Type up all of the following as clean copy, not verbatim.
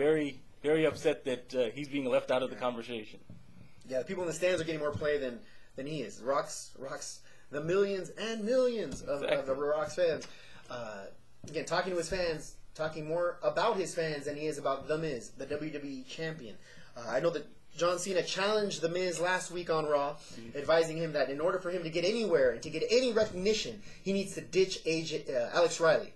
very, very upset that he's being left out of the conversation. Yeah, the people in the stands are getting more play than he is. Rock's the millions and millions of the Rock's fans. Again, talking to his fans, talking more about his fans than he is about The Miz, the WWE champion. I know that John Cena challenged The Miz last week on Raw, advising him that in order for him to get anywhere and to get any recognition, he needs to ditch Alex Riley.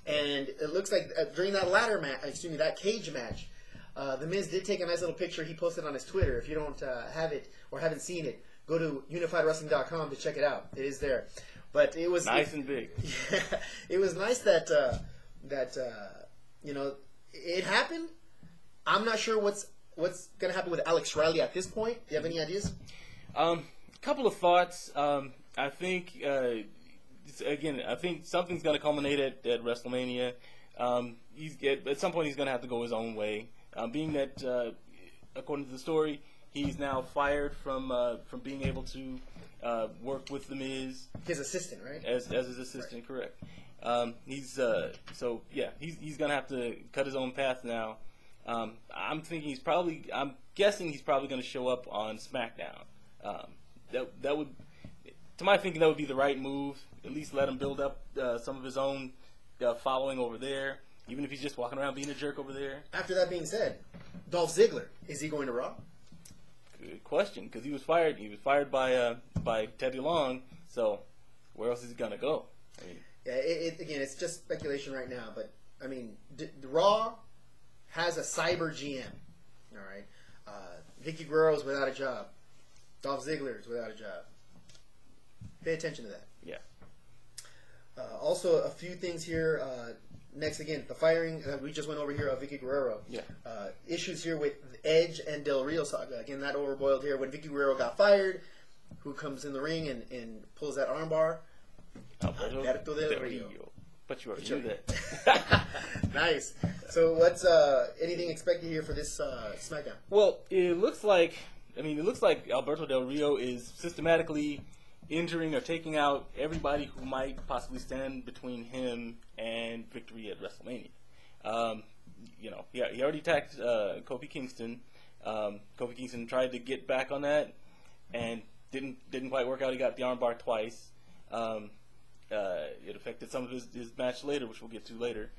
And it looks like during that that cage match, The Miz did take a nice little picture he posted on his Twitter. If you don't have it or haven't seen it, go to UnifiedWrestling.com to check it out. It is there. But it was nice and big. Yeah, it was nice that it happened. I'm not sure what's going to happen with Alex Riley at this point. Do you have any ideas? A couple of thoughts. I think I think something's going to culminate at WrestleMania. At some point he's going to have to go his own way. Being that, according to the story, he's now fired from being able to work with The Miz. His assistant, right? As his assistant, right. Correct. He's going to have to cut his own path now. I'm guessing he's probably going to show up on SmackDown. That would, to my thinking, that would be the right move. At least let him build up some of his own following over there, even if he's just walking around being a jerk over there. After that being said, Dolph Ziggler, is he going to Raw? Good question, because he was fired. He was fired by Teddy Long. So where else is he going to go? I mean, yeah, again, it's just speculation right now. But I mean, Raw has a cyber GM. All right, Vicky Guerrero's without a job. Dolph Ziggler's without a job. Pay attention to that. Yeah. Also, a few things here. Next, again, the firing we just went over here of Vicky Guerrero. Yeah. Issues here with Edge and Del Rio saga. Again, that overboiled here. When Vicky Guerrero got fired, who comes in the ring and pulls that armbar? Alberto Del Rio. But you already knew that. Nice. So, what's anything expected here for this SmackDown? Well, it looks like Alberto Del Rio is systematically injuring or taking out everybody who might possibly stand between him and victory at WrestleMania. He already attacked Kofi Kingston. Kofi Kingston tried to get back on that and didn't quite work out. He got the armbar twice. It affected some of his match later, which we'll get to later.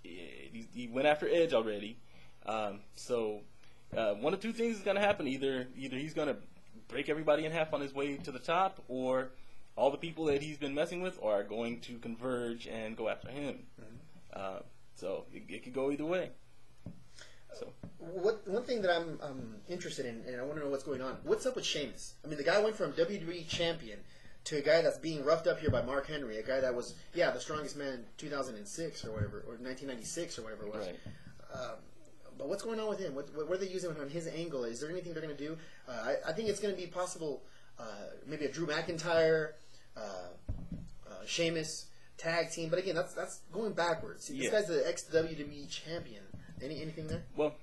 He went after Edge already. So one of two things is going to happen. Either he's going to break everybody in half on his way to the top, or all the people that he's been messing with are going to converge and go after him. Mm-hmm. So it could go either way. So one thing that I'm interested in, and I want to know what's going on. What's up with Sheamus? I mean, the guy went from WWE champion to a guy that's being roughed up here by Mark Henry, a guy that was the strongest man 2006 or whatever, or 1996 or whatever it was. Right. But what's going on with him? What are they using on his angle? Is there anything they're going to do? I think it's going to be possible, maybe a Drew McIntyre, Sheamus tag team. But again, that's going backwards. See, this guy's the ex-WWE champion. Anything there? Well,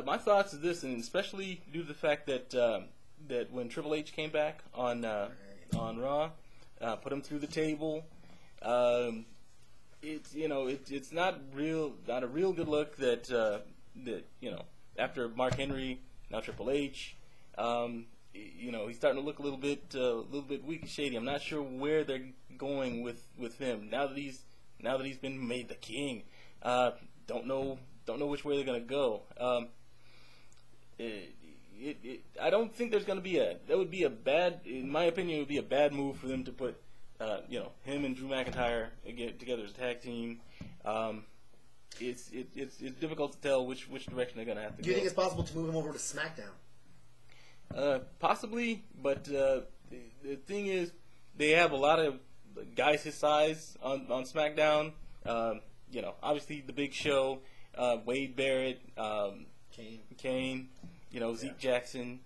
my thoughts is this, and especially due to the fact that that when Triple H came back on Raw, put him through the table. It's not a real good look that after Mark Henry, now Triple H, he's starting to look a little bit weak and shady. I'm not sure where they're going with him now that he's been made the king. Don't know which way they're gonna go. I don't think there's gonna be in my opinion, it would be a bad move for them to put him and Drew McIntyre together as a tag team. It's difficult to tell which direction they're gonna have to go. Do you think it's possible to move him over to SmackDown? Possibly, but the thing is, they have a lot of guys his size on SmackDown. Obviously the Big Show, Wade Barrett, Kane, Zeke Jackson.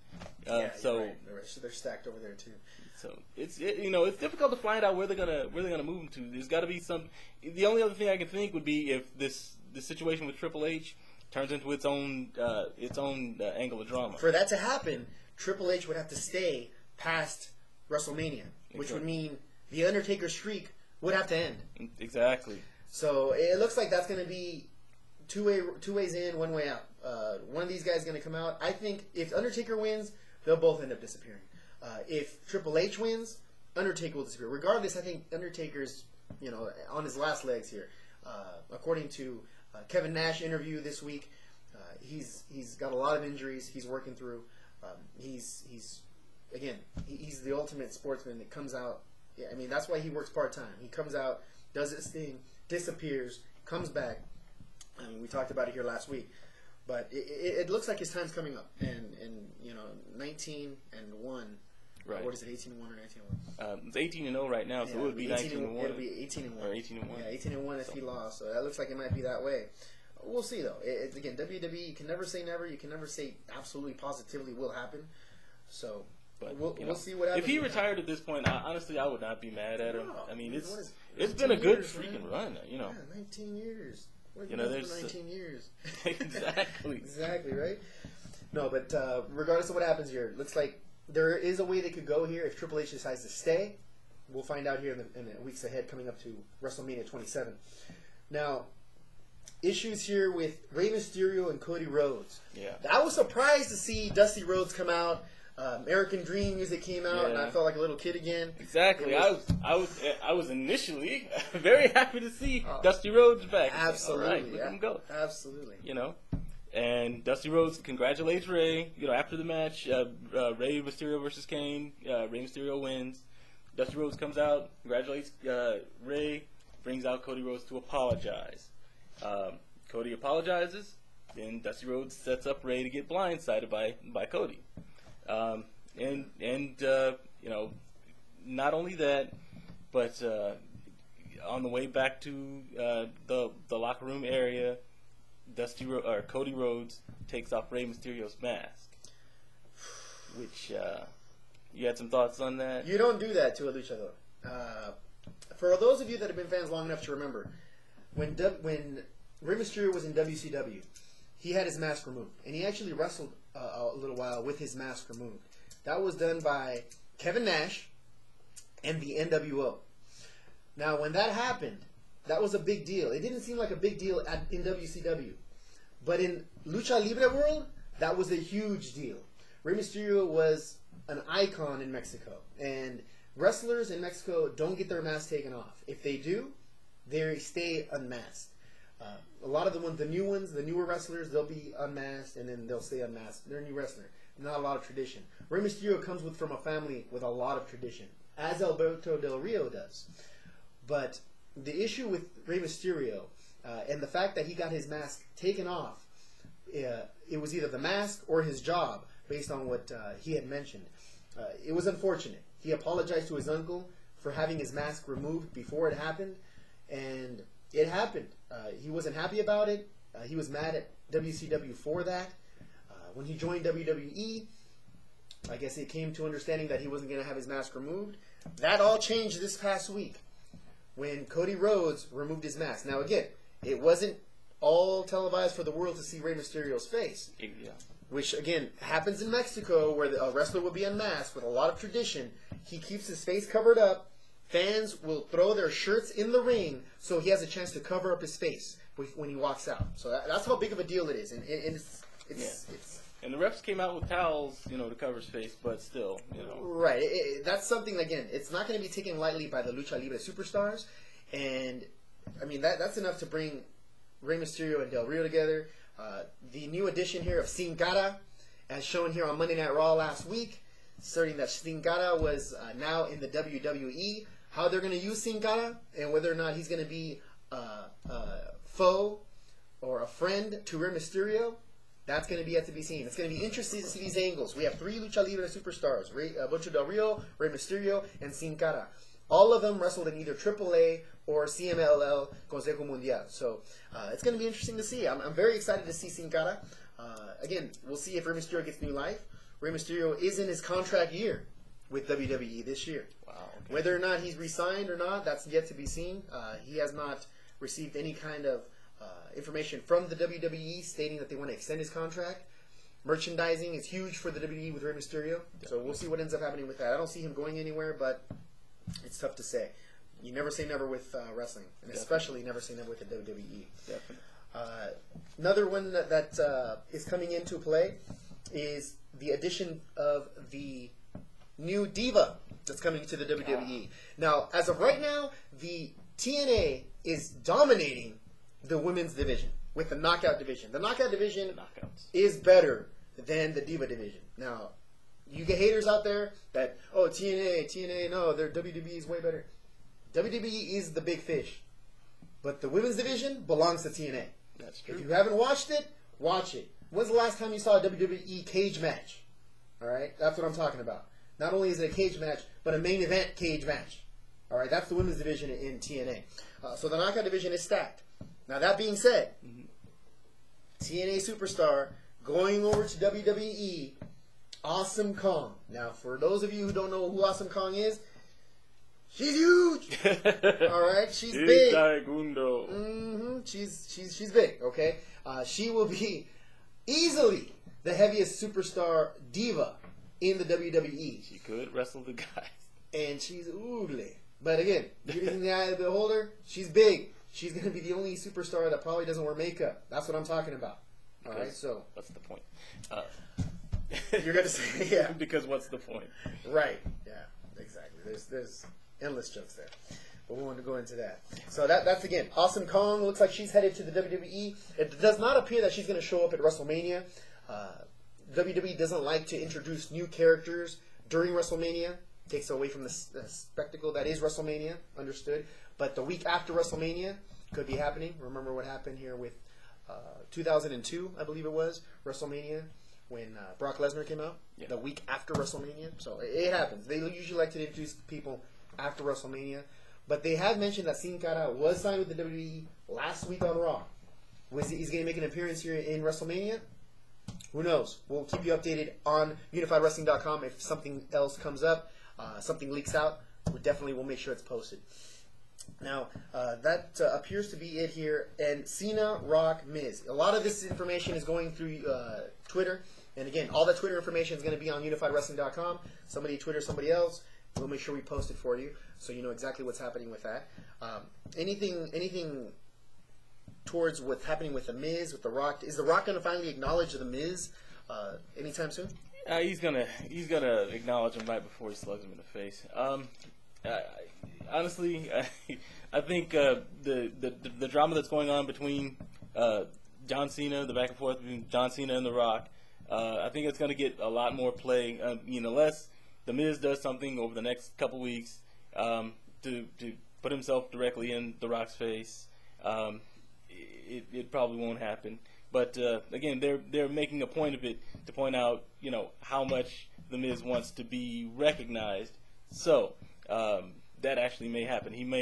So right. They're stacked over there too. So it's difficult to find out where they're gonna move him to. There's got to be some. The only other thing I can think would be if this situation with Triple H turns into its own angle of drama. For that to happen, Triple H would have to stay past WrestleMania, which would mean the Undertaker streak would have to end. Exactly. So it looks like that's going to be two ways in, one way out. One of these guys is going to come out. I think if Undertaker wins, they'll both end up disappearing. If Triple H wins, Undertaker will disappear. Regardless, I think Undertaker's on his last legs here. According to Kevin Nash interview this week, he's got a lot of injuries he's working through. He's the ultimate sportsman that comes out. Yeah, I mean, that's why he works part-time. He comes out, does his thing, disappears, comes back. I mean, we talked about it here last week. But it looks like his time's coming up. And 19-1. Right. What is it, 18-1 or 19-1? It's 18-0 right now, so it would be 19-1. It'll be 18-1. Or 18-1. Yeah, 18-1 if he lost. So that looks like it might be that way. We'll see, though. Again, WWE, you can never say never. You can never say absolutely positively will happen. So but, we'll see what happens. If he retired at this point, honestly, I would not be mad at him. I mean, it's been a 19 good years, freaking man. run, Yeah, 19 years. There's 19 years. Exactly. Exactly, right? No, but regardless of what happens here, it looks like there is a way they could go here if Triple H decides to stay. We'll find out here in the weeks ahead coming up to WrestleMania 27. Now, issues here with Rey Mysterio and Cody Rhodes. Yeah. I was surprised to see Dusty Rhodes come out. American Dream music came out, and I felt like a little kid again. Exactly. I was initially very happy to see Dusty Rhodes back. Absolutely. All right, let him go. Absolutely. And Dusty Rhodes congratulates Rey. After the match, Rey Mysterio versus Kane. Rey Mysterio wins. Dusty Rhodes comes out, congratulates Rey, brings out Cody Rhodes to apologize. Cody apologizes, then Dusty Rhodes sets up Rey to get blindsided by Cody. Not only that, but on the way back to the locker room area, Cody Rhodes takes off Rey Mysterio's mask. Which you had some thoughts on that? You don't do that to a luchador. For those of you that have been fans long enough to remember, when Rey Mysterio was in WCW, he had his mask removed, and he actually wrestled a little while with his mask removed. That was done by Kevin Nash and the NWO. Now, when that happened, that was a big deal. It didn't seem like a big deal in WCW, but in Lucha Libre world, that was a huge deal. Rey Mysterio was an icon in Mexico, and wrestlers in Mexico don't get their masks taken off. If they do, they stay unmasked. A lot of the newer wrestlers, they'll be unmasked and then they'll stay unmasked. They're a new wrestler. Not a lot of tradition. Rey Mysterio comes from a family with a lot of tradition, as Alberto Del Rio does. But the issue with Rey Mysterio and the fact that he got his mask taken off, it was either the mask or his job, based on what he had mentioned. It was unfortunate. He apologized to his uncle for having his mask removed before it happened, and it happened. He wasn't happy about it. He was mad at WCW for that. When he joined WWE, I guess it came to understanding that he wasn't going to have his mask removed. That all changed this past week when Cody Rhodes removed his mask. Now, again, it wasn't all televised for the world to see Rey Mysterio's face. Yeah. Which, again, happens in Mexico, where a wrestler will be unmasked with a lot of tradition. He keeps his face covered up. Fans will throw their shirts in the ring so he has a chance to cover up his face when he walks out. So that's how big of a deal it is. And it's and the refs came out with towels, to cover his face, but still, Right. That's something, again, it's not going to be taken lightly by the Lucha Libre superstars. And, I mean, that's enough to bring Rey Mysterio and Del Rio together. The new addition here of Sin Cara, as shown here on Monday Night Raw last week, asserting that Sin Cara was now in the WWE. How they're going to use Sin Cara and whether or not he's going to be a foe or a friend to Rey Mysterio, that's going to be yet to be seen. It's going to be interesting to see these angles. We have three Lucha Libre superstars, Alberto Del Rio, Rey Mysterio, and Sin Cara. All of them wrestled in either AAA or CMLL, Consejo Mundial. So it's going to be interesting to see. I'm very excited to see Sin Cara. Again, we'll see if Rey Mysterio gets new life. Rey Mysterio is in his contract year with WWE this year. Wow. Okay. Whether or not he's re-signed or not, that's yet to be seen. He has not received any kind of information from the WWE stating that they want to extend his contract. Merchandising is huge for the WWE with Rey Mysterio. So we'll see what ends up happening with that. I don't see him going anywhere, but it's tough to say. You never say never with wrestling, and especially never say never with the WWE. Definitely. Another one that is coming into play is the addition of the new diva that's coming to the WWE. Now, as of right now, the TNA is dominating the women's division with the knockout division. The knockout division is better than the diva division. Now, you get haters out there that, oh, TNA, no, their WWE is way better. WWE is the big fish. But the women's division belongs to TNA. That's true. If you haven't watched it, watch it. When's the last time you saw a WWE cage match? All right? That's what I'm talking about. Not only is it a cage match, but a main event cage match. All right? That's the women's division in TNA. So the knockout division is stacked. Now, that being said, TNA superstar going over to WWE, Awesome Kong. Now, for those of you who don't know who Awesome Kong is, she's huge. All right? She's big. She's big, okay? She will be easily the heaviest superstar diva in the WWE. She could wrestle the guys. And she's ugly. But again, beauty in the eye of the beholder, she's big. She's going to be the only superstar that probably doesn't wear makeup. That's what I'm talking about. All right, so what's the point? You're going to say, yeah. Because what's the point? Right. Yeah, exactly. There's endless jokes there. But we want to go into that. So that's, again, Awesome Kong. Looks like she's headed to the WWE. It does not appear that she's going to show up at WrestleMania. WWE doesn't like to introduce new characters during WrestleMania. Takes away from the spectacle that is WrestleMania. Understood. But the week after WrestleMania could be happening. Remember what happened here with 2002, I believe it was, WrestleMania, when Brock Lesnar came out. Yeah. The week after WrestleMania. So it happens. They usually like to introduce people after WrestleMania. But they have mentioned that Sin Cara was signed with the WWE last week on Raw. He's going to make an appearance here in WrestleMania? Who knows? We'll keep you updated on UnifiedWrestling.com if something else comes up, something leaks out. We definitely will make sure it's posted. Now, that appears to be it here. And Cena, Rock, Miz. A lot of this information is going through Twitter. And again, all that Twitter information is going to be on UnifiedWrestling.com. Somebody Twitter somebody else. We'll make sure we post it for you so you know exactly what's happening with that. Anything towards what's happening with The Miz, with The Rock? Is The Rock going to finally acknowledge The Miz anytime soon? He's gonna acknowledge him right before he slugs him in the face. Honestly, I think the drama that's going on between John Cena, the back and forth between John Cena and The Rock, I think it's going to get a lot more play. Unless The Miz does something over the next couple weeks to put himself directly in The Rock's face, it probably won't happen. But again, they're making a point of it to point out, how much The Miz wants to be recognized. So that actually may happen. He may